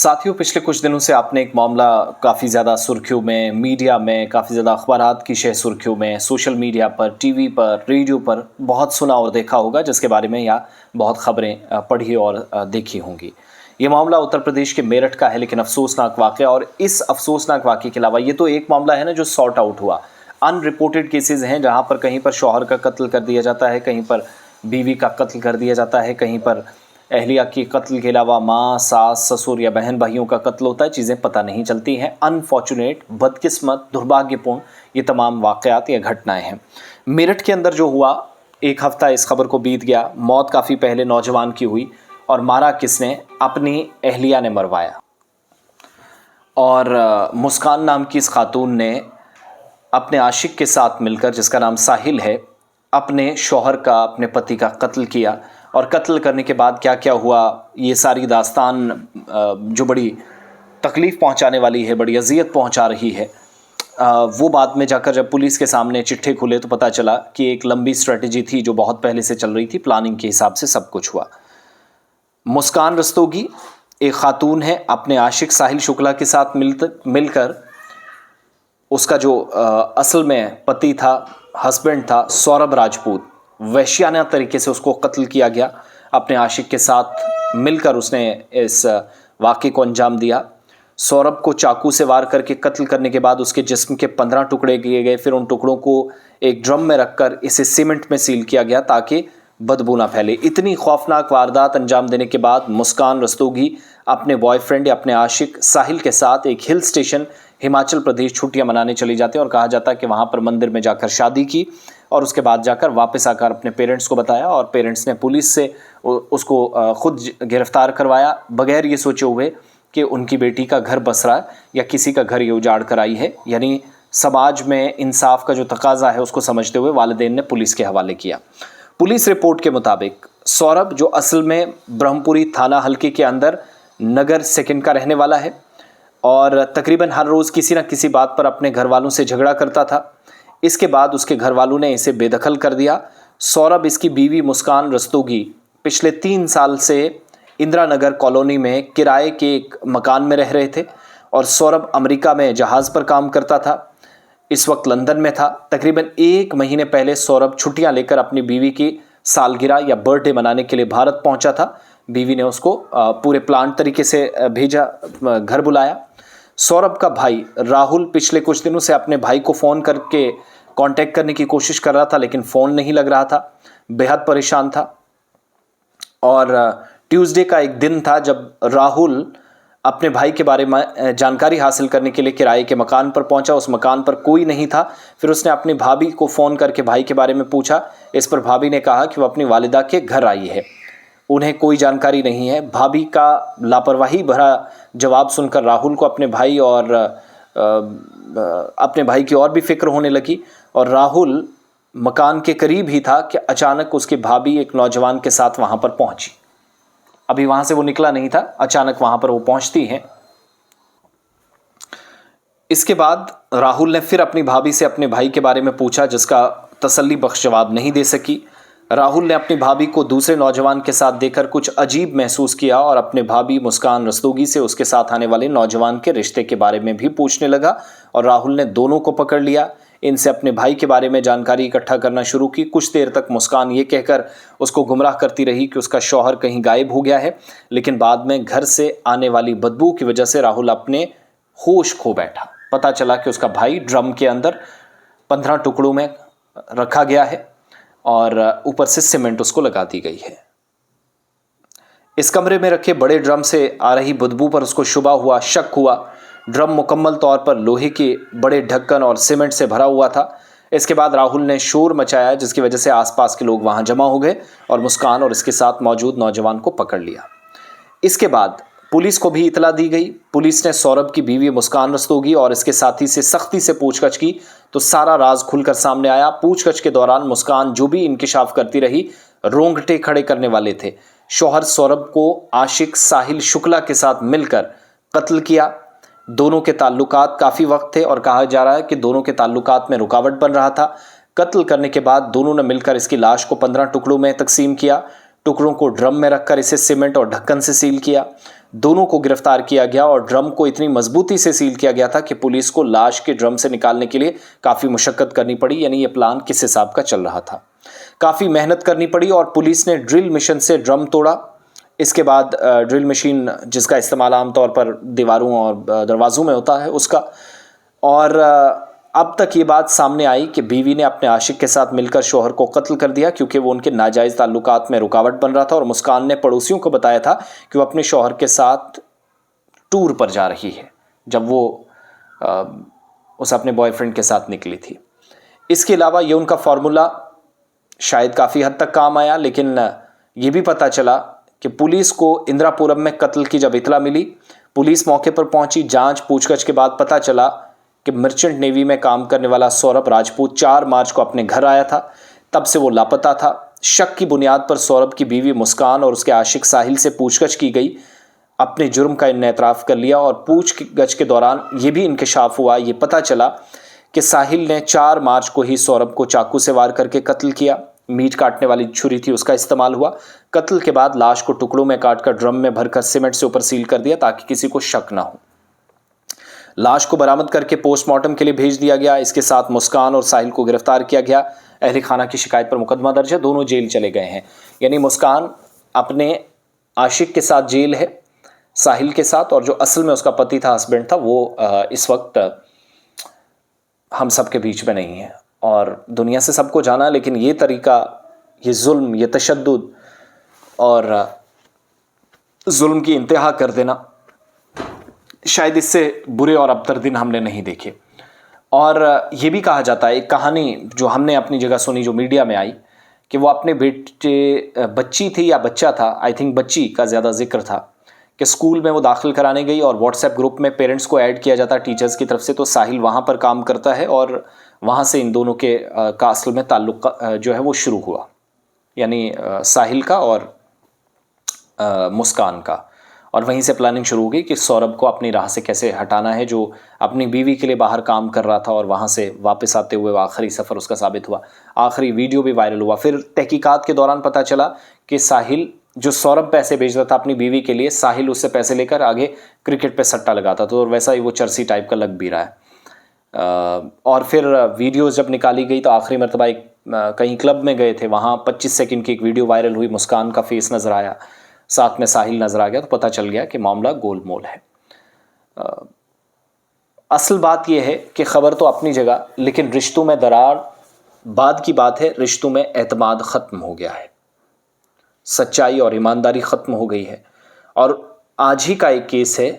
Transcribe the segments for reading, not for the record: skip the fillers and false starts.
साथियों, पिछले कुछ दिनों से आपने एक मामला काफ़ी ज़्यादा सुर्खियों में, मीडिया में, काफ़ी ज़्यादा अखबारात की शह सुर्खियों में, सोशल मीडिया पर, टीवी पर, रेडियो पर बहुत सुना और देखा होगा, जिसके बारे में या बहुत खबरें पढ़ी और देखी होंगी। ये मामला उत्तर प्रदेश के मेरठ का है, लेकिन अफसोसनाक वाक़या। और इस अफसोसनाक वाक़ये के अलावा ये तो एक मामला है ना जो सॉर्ट आउट हुआ। अनरिपोर्टेड केसेज़ हैं जहाँ पर कहीं पर शौहर का कत्ल कर दिया जाता है, कहीं पर बीवी का कत्ल कर दिया जाता है, कहीं पर अहलिया की कत्ल के अलावा माँ, सास, ससुर या बहन भाइयों का कत्ल होता है। चीज़ें पता नहीं चलती हैं। अनफॉर्चुनेट, बदकिस्मत, दुर्भाग्यपूर्ण ये तमाम वाक़यात या घटनाएं हैं। मेरठ के अंदर जो हुआ, एक हफ्ता इस खबर को बीत गया। मौत काफ़ी पहले नौजवान की हुई और मारा किसने? अपनी अहलिया ने मरवाया। और मुस्कान नाम की इस खातून ने अपने आशिक के साथ मिलकर, जिसका नाम साहिल है, अपने शौहर का, अपने पति का कत्ल किया। और कत्ल करने के बाद क्या क्या हुआ, ये सारी दास्तान जो बड़ी तकलीफ़ पहुंचाने वाली है, बड़ी अजियत पहुंचा रही है, वो बाद में जाकर जब पुलिस के सामने चिट्ठे खुले तो पता चला कि एक लंबी स्ट्रेटजी थी जो बहुत पहले से चल रही थी। प्लानिंग के हिसाब से सब कुछ हुआ। मुस्कान रस्तोगी एक खातून है, अपने आशिक साहिल शुक्ला के साथ मिलकर उसका जो असल में पति था, हस्बैंड था, सौरभ राजपूत, वैश्याना तरीके से उसको कत्ल किया गया। अपने आशिक के साथ मिलकर उसने इस वाक़े को अंजाम दिया। सौरभ को चाकू से वार करके कत्ल करने के बाद उसके जिस्म के 15 टुकड़े किए गए। फिर उन टुकड़ों को एक ड्रम में रखकर इसे सीमेंट में सील किया गया ताकि बदबू ना फैले। इतनी खौफनाक वारदात अंजाम देने के बाद मुस्कान रस्तोगी अपने बॉयफ्रेंड या अपने आशिक साहिल के साथ एक हिल स्टेशन हिमाचल प्रदेश छुट्टियां मनाने चली जाते हैं। और कहा जाता है कि वहाँ पर मंदिर में जाकर शादी की और उसके बाद जाकर वापस आकर अपने पेरेंट्स को बताया और पेरेंट्स ने पुलिस से उसको खुद गिरफ्तार करवाया, बगैर ये सोचे हुए कि उनकी बेटी का घर बस रहा है या किसी का घर ये उजाड़ कर आई है। यानी समाज में इंसाफ का जो तकाजा है उसको समझते हुए वालिदैन ने पुलिस के हवाले किया। पुलिस रिपोर्ट के मुताबिक सौरभ, जो असल में ब्रह्मपुरी थाना हल्के के अंदर नगर सेकंड का रहने वाला है और तकरीबन हर रोज़ किसी न किसी बात पर अपने घर वालों से झगड़ा करता था। इसके बाद उसके घर वालों ने इसे बेदखल कर दिया। सौरभ, इसकी बीवी मुस्कान रस्तोगी पिछले 3 साल से इंदिरा नगर कॉलोनी में किराए के एक मकान में रह रहे थे और सौरभ अमेरिका में जहाज़ पर काम करता था। इस वक्त लंदन में था। तकरीबन 1 महीने पहले सौरभ छुट्टियां लेकर अपनी बीवी की सालगिरह या बर्थडे मनाने के लिए भारत पहुंचा था। बीवी ने उसको पूरे प्लान तरीके से भेजा, घर बुलाया। सौरभ का भाई राहुल पिछले कुछ दिनों से अपने भाई को फ़ोन करके कांटेक्ट करने की कोशिश कर रहा था, लेकिन फ़ोन नहीं लग रहा था। बेहद परेशान था। और ट्यूसडे का एक दिन था जब राहुल अपने भाई के बारे में जानकारी हासिल करने के लिए किराए के मकान पर पहुंचा। उस मकान पर कोई नहीं था। फिर उसने अपनी भाभी को फ़ोन करके भाई के बारे में पूछा। इस पर भाभी ने कहा कि वो अपनी वालिदा के घर आई है, उन्हें कोई जानकारी नहीं है। भाभी का लापरवाही भरा जवाब सुनकर राहुल को अपने भाई की और भी फिक्र होने लगी। और राहुल मकान के करीब ही था कि अचानक उसकी भाभी एक नौजवान के साथ वहाँ पर पहुँची। अभी वहाँ से वो निकला नहीं था, अचानक वहाँ पर वो पहुँचती हैं। इसके बाद राहुल ने फिर अपनी भाभी से अपने भाई के बारे में पूछा, जिसका तसल्ली बख्श जवाब नहीं दे सकी। राहुल ने अपनी भाभी को दूसरे नौजवान के साथ देखकर कुछ अजीब महसूस किया और अपने भाभी मुस्कान रस्तोगी से उसके साथ आने वाले नौजवान के रिश्ते के बारे में भी पूछने लगा। और राहुल ने दोनों को पकड़ लिया, इनसे अपने भाई के बारे में जानकारी इकट्ठा करना शुरू की। कुछ देर तक मुस्कान ये कहकर उसको गुमराह करती रही कि उसका शौहर कहीं गायब हो गया है, लेकिन बाद में घर से आने वाली बदबू की वजह से राहुल अपने होश खो बैठा। पता चला कि उसका भाई ड्रम के अंदर 15 टुकड़ों में रखा गया है और ऊपर से सीमेंट उसको लगा दी गई है। इस कमरे में रखे बड़े ड्रम से आ रही बदबू पर उसको शुबा हुआ, शक हुआ। ड्रम मुकम्मल तौर पर लोहे के बड़े ढक्कन और सीमेंट से भरा हुआ था। इसके बाद राहुल ने शोर मचाया, जिसकी वजह से आसपास के लोग वहां जमा हो गए और मुस्कान और इसके साथ मौजूद नौजवान को पकड़ लिया। इसके बाद पुलिस को भी इतला दी गई। पुलिस ने सौरभ की बीवी मुस्कान रस्तोगी और इसके साथी से सख्ती से पूछताछ की तो सारा राज खुलकर सामने आया। पूछताछ के दौरान मुस्कान जो भी इंकिशाफ करती रही, रोंगटे खड़े करने वाले थे। शौहर सौरभ को आशिक साहिल शुक्ला के साथ मिलकर कत्ल किया। दोनों के ताल्लुकात काफ़ी वक्त थे और कहा जा रहा है कि दोनों के ताल्लुकात में रुकावट बन रहा था। कत्ल करने के बाद दोनों ने मिलकर इसकी लाश को 15 टुकड़ों में तकसीम किया। टुकड़ों को ड्रम में रखकर इसे सीमेंट और ढक्कन से सील किया। दोनों को गिरफ्तार किया गया और ड्रम को इतनी मजबूती से सील किया गया था कि पुलिस को लाश के ड्रम से निकालने के लिए काफ़ी मुशक्कत करनी पड़ी। यानी ये प्लान किस हिसाब का चल रहा था, काफ़ी मेहनत करनी पड़ी और पुलिस ने ड्रिल मशीन से ड्रम तोड़ा। इसके बाद ड्रिल मशीन जिसका इस्तेमाल आमतौर पर दीवारों और दरवाज़ों में होता है उसका, और अब तक ये बात सामने आई कि बीवी ने अपने आशिक के साथ मिलकर शोहर को कत्ल कर दिया क्योंकि वो उनके नाजायज़ ताल्लुकात में रुकावट बन रहा था। और मुस्कान ने पड़ोसियों को बताया था कि वो अपने शोहर के साथ टूर पर जा रही है जब वो उस अपने बॉयफ्रेंड के साथ निकली थी। इसके अलावा ये उनका फार्मूला शायद काफ़ी हद तक काम आया, लेकिन ये भी पता चला कि पुलिस को इंदिरापुरम में कत्ल की जब इतला मिली, पुलिस मौके पर पहुंची। जांच पूछताछ के बाद पता चला कि मर्चेंट नेवी में काम करने वाला सौरभ राजपूत 4 मार्च को अपने घर आया था, तब से वो लापता था। शक की बुनियाद पर सौरभ की बीवी मुस्कान और उसके आशिक साहिल से पूछताछ की गई। अपने जुर्म का इन्होंने एतराफ़ कर लिया और पूछताछ के दौरान ये भी इंकशाफ हुआ, ये पता चला कि साहिल ने 4 मार्च को ही सौरभ को चाकू से वार करके कत्ल किया। मीट काटने वाली छुरी थी उसका इस्तेमाल हुआ। कत्ल के बाद लाश को टुकड़ों में काटकर ड्रम में भरकर सीमेंट से ऊपर सील कर दिया ताकि किसी को शक ना हो। लाश को बरामद करके पोस्टमार्टम के लिए भेज दिया गया। इसके साथ मुस्कान और साहिल को गिरफ्तार किया गया। अहले खाना की शिकायत पर मुकदमा दर्ज है, दोनों जेल चले गए हैं। यानी मुस्कान अपने आशिक के साथ जेल है, साहिल के साथ, और जो असल में उसका पति था, हस्बैंड था, वो इस वक्त हम सब के बीच में नहीं है। और दुनिया से सबको जाना, लेकिन ये तरीका, ये जुल्म, ये तशद्दुद और जुल्म की इंतहा कर देना, शायद इससे बुरे और अबतर दिन हमने नहीं देखे। और ये भी कहा जाता है, एक कहानी जो हमने अपनी जगह सुनी, जो मीडिया में आई, कि वो अपने बेटे, बच्ची थी या बच्चा था, आई थिंक बच्ची का ज़्यादा जिक्र था, कि स्कूल में वो दाखिल कराने गई और व्हाट्सएप ग्रुप में पेरेंट्स को ऐड किया जाता है टीचर्स की तरफ से। तो साहिल वहाँ पर काम करता है और वहाँ से इन दोनों के का असल में ताल्लुक जो है वो शुरू हुआ, यानी साहिल का और मुस्कान का। और वहीं से प्लानिंग शुरू हो गई कि सौरभ को अपनी राह से कैसे हटाना है, जो अपनी बीवी के लिए बाहर काम कर रहा था और वहाँ से वापस आते हुए आखिरी सफ़र उसका साबित हुआ। आखिरी वीडियो भी वायरल हुआ। फिर तहकीकात के दौरान पता चला कि साहिल, जो सौरभ पैसे भेज रहा था अपनी बीवी के लिए, साहिल उससे पैसे लेकर आगे क्रिकेट पे सट्टा लगाता था और वैसा ही वो चर्सी टाइप का लग भी रहा है। और फिर वीडियोज़ जब निकाली गई तो आखिरी मरतबा एक कहीं क्लब में गए थे, वहाँ 25 सेकंड की एक वीडियो वायरल हुई, मुस्कान का फेस नज़र आया, साथ में साहिल नज़र आ गया, तो पता चल गया कि मामला गोलमोल है। असल बात यह है कि ख़बर तो अपनी जगह, लेकिन रिश्तों में दरार बाद की बात है। रिश्तों में एतमाद ख़त्म हो गया है, सच्चाई और ईमानदारी ख़त्म हो गई है। और आज ही का एक केस है,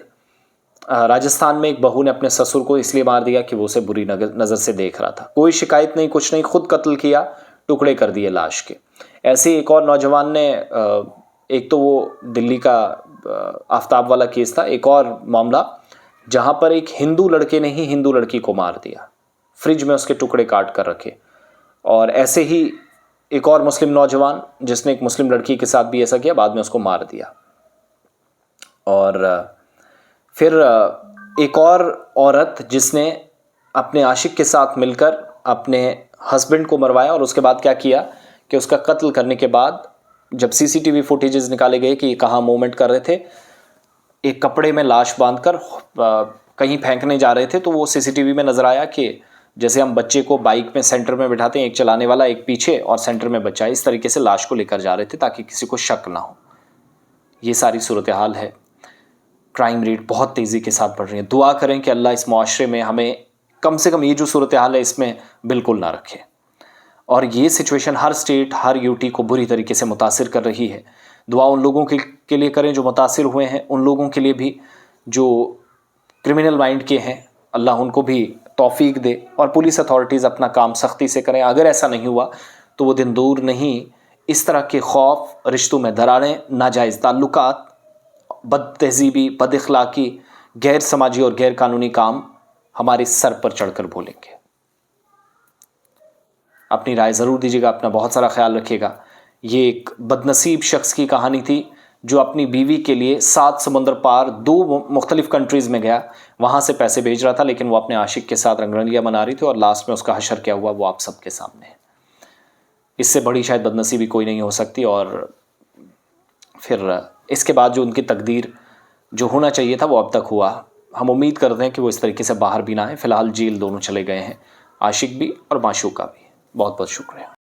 राजस्थान में एक बहू ने अपने ससुर को इसलिए मार दिया कि वो उसे बुरी नज़र से देख रहा था। कोई शिकायत नहीं, कुछ नहीं, खुद कत्ल किया, टुकड़े कर दिए लाश के। ऐसे एक और नौजवान ने, एक तो वो दिल्ली का आफ्ताब वाला केस था, एक और मामला जहाँ पर एक हिंदू लड़के ने ही हिंदू लड़की को मार दिया, फ्रिज में उसके टुकड़े काट कर रखे। और ऐसे ही एक और मुस्लिम नौजवान जिसने एक मुस्लिम लड़की के साथ भी ऐसा किया, बाद में उसको मार दिया। और फिर एक और औरत जिसने अपने आशिक के साथ मिलकर अपने हस्बैंड को मरवाया और उसके बाद क्या किया कि उसका कत्ल करने के बाद जब सीसीटीवी फुटेजेस निकाले गए कि ये कहाँ मूवमेंट कर रहे थे, एक कपड़े में लाश बांधकर कहीं फेंकने जा रहे थे, तो वो सीसीटीवी में नज़र आया कि जैसे हम बच्चे को बाइक में सेंटर में बिठाते हैं, एक चलाने वाला एक पीछे और सेंटर में बच्चा, इस तरीके से लाश को लेकर जा रहे थे ताकि किसी को शक ना हो। ये सारी सूरत हाल है। क्राइम रेट बहुत तेज़ी के साथ बढ़ रही है। दुआ करें कि अल्लाह इस मुआशरे में हमें कम से कम ये जो सूरत हाल है इसमें बिल्कुल ना रखे। और ये सिचुएशन हर स्टेट, हर यूटी को बुरी तरीके से मुतासिर कर रही है। दुआ उन लोगों के लिए करें जो मुतासिर हुए हैं, उन लोगों के लिए भी जो क्रिमिनल माइंड के हैं, अल्लाह उनको भी तौफीक दे और पुलिस अथॉरिटीज़ अपना काम सख्ती से करें। अगर ऐसा नहीं हुआ तो वो दिन दूर नहीं, इस तरह के खौफ, रिश्तों में दरारें, नाजायज़ ताल्लुकात, बद तहजीबी, बद इखलाकी, गैर समाजी और गैर कानूनी काम हमारे सर पर चढ़कर बोलेंगे। अपनी राय ज़रूर दीजिएगा, अपना बहुत सारा ख्याल रखिएगा। ये एक बदनसीब शख्स की कहानी थी जो अपनी बीवी के लिए 7 समुंदर पार 2 मुख्तलिफ कंट्रीज़ में गया, वहाँ से पैसे भेज रहा था, लेकिन वो अपने आशिक के साथ रंगरलियाँ मना रही थी और लास्ट में उसका हशर क्या हुआ वो आप सबके सामने है। इससे बड़ी शायद बदनसीबी कोई नहीं हो सकती। और फिर इसके बाद जो उनकी तकदीर जो होना चाहिए था वो अब तक हुआ। हम उम्मीद करते हैं कि वो इस तरीके से बाहर भी ना आए। फ़िलहाल जेल दोनों चले गए हैं, आशिक भी और माशूका भी। बहुत बहुत शुक्रिया।